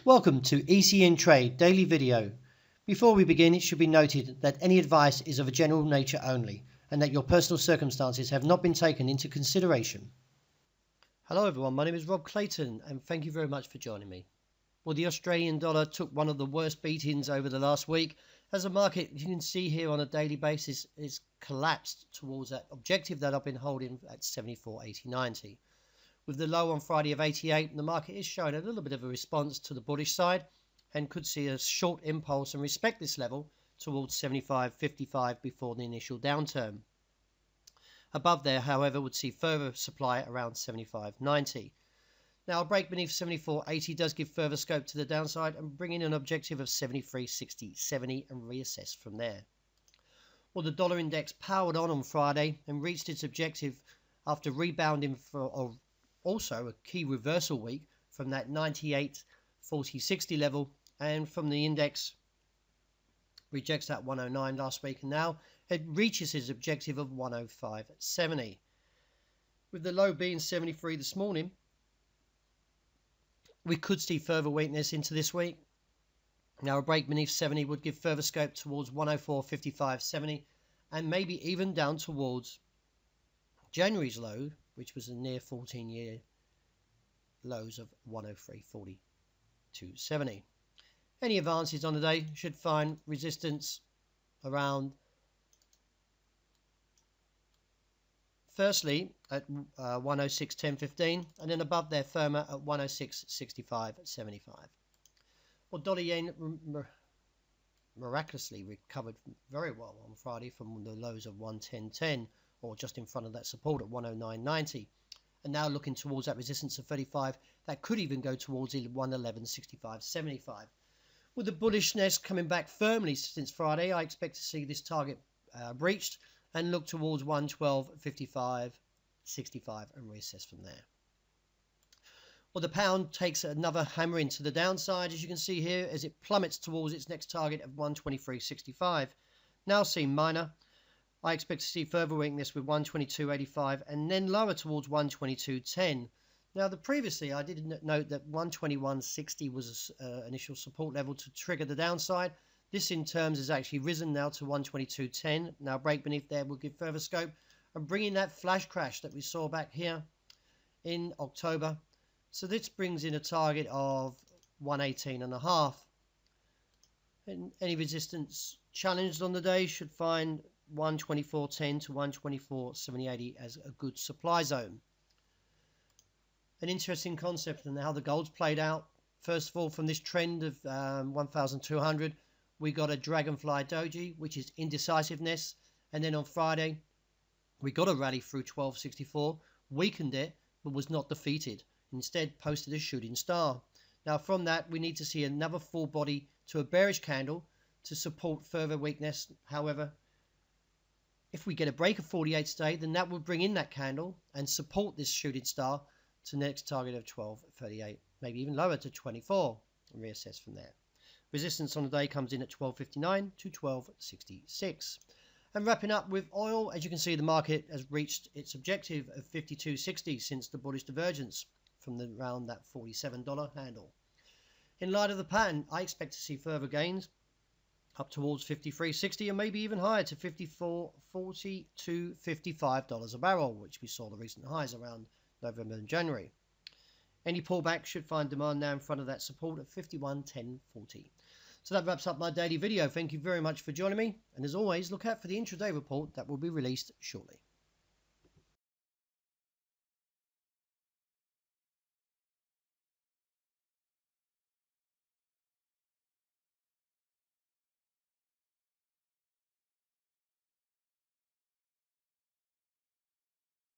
Welcome to ECN Trade Daily Video. Before we begin, it should be noted that any advice is of a general nature only and that your personal circumstances have not been taken into consideration. Hello everyone, my name is Rob Clayton and thank you very much for joining me. Well, the Australian dollar took one of the worst beatings over the last week as the market, you can see here on a daily basis, is collapsed towards that objective that I've been holding at 74.8090. With the low on Friday of 88, the market is showing a little bit of a response to the bullish side and could see a short impulse and respect this level towards 75.55 before the initial downturn. Above there, however, would see further supply around 75.90. Now, a break beneath 74.80 does give further scope to the downside and bring in an objective of 73.60.70 and reassess from there. Well, the dollar index powered on Friday and reached its objective after rebounding for also a key reversal week from that 98.40.60 level, and from the index rejects that 109 last week, and now it reaches its objective of 105.70. With the low being 73 this morning, we could see further weakness into this week. Now, a break beneath 70 would give further scope towards 104.55.70 and maybe even down towards January's low, which was a near 14-year lows of 103.42.70. Any advances on the day should find resistance around, firstly at 106.10.15, and then above there firmer at 106.65.75. Well, dollar yen miraculously recovered very well on Friday from the lows of 110.10, or just in front of that support at 109.90, and now looking towards that resistance of 35 that could even go towards 111.65.75. With the bullishness coming back firmly since Friday, I expect to see this target breached and look towards 112.55.65 and reassess from there. Well, the pound takes another hammer into the downside, as you can see here, as it plummets towards its next target of 123.65. Now seen minor. I expect to see further weakness with 122.85 and then lower towards 122.10. Now, previously I did note that 121.60 was initial support level to trigger the downside. This in terms has actually risen now to 122.10. Now, break beneath there will give further scope and bring in that flash crash that we saw back here in October. So this brings in a target of 118.5. And any resistance challenged on the day should find 124.10 to 124.70.80 as a good supply zone. An interesting concept and how the gold's played out. First of all, from this trend of 1,200, we got a dragonfly doji, which is indecisiveness, and then on Friday we got a rally through 12.64, weakened it but was not defeated, instead posted a shooting star. Now from that we need to see another full body to a bearish candle to support further weakness. However, if we get a break of 48 today, then that will bring in that candle and support this shooting star to the next target of 12.38, maybe even lower to 24, and reassess from there. Resistance on the day comes in at 12.59 to 12.66. And wrapping up with oil, as you can see, the market has reached its objective of 52.60 since the bullish divergence from around that $47 handle. In light of the pattern, I expect to see further gains up towards 53.60 and maybe even higher to 54.40 to $55 a barrel, which we saw the recent highs around November and January. Any pullback should find demand now in front of that support at 51.10.40. So that wraps up my daily video. Thank you very much for joining me, and as always, look out for the intraday report that will be released shortly.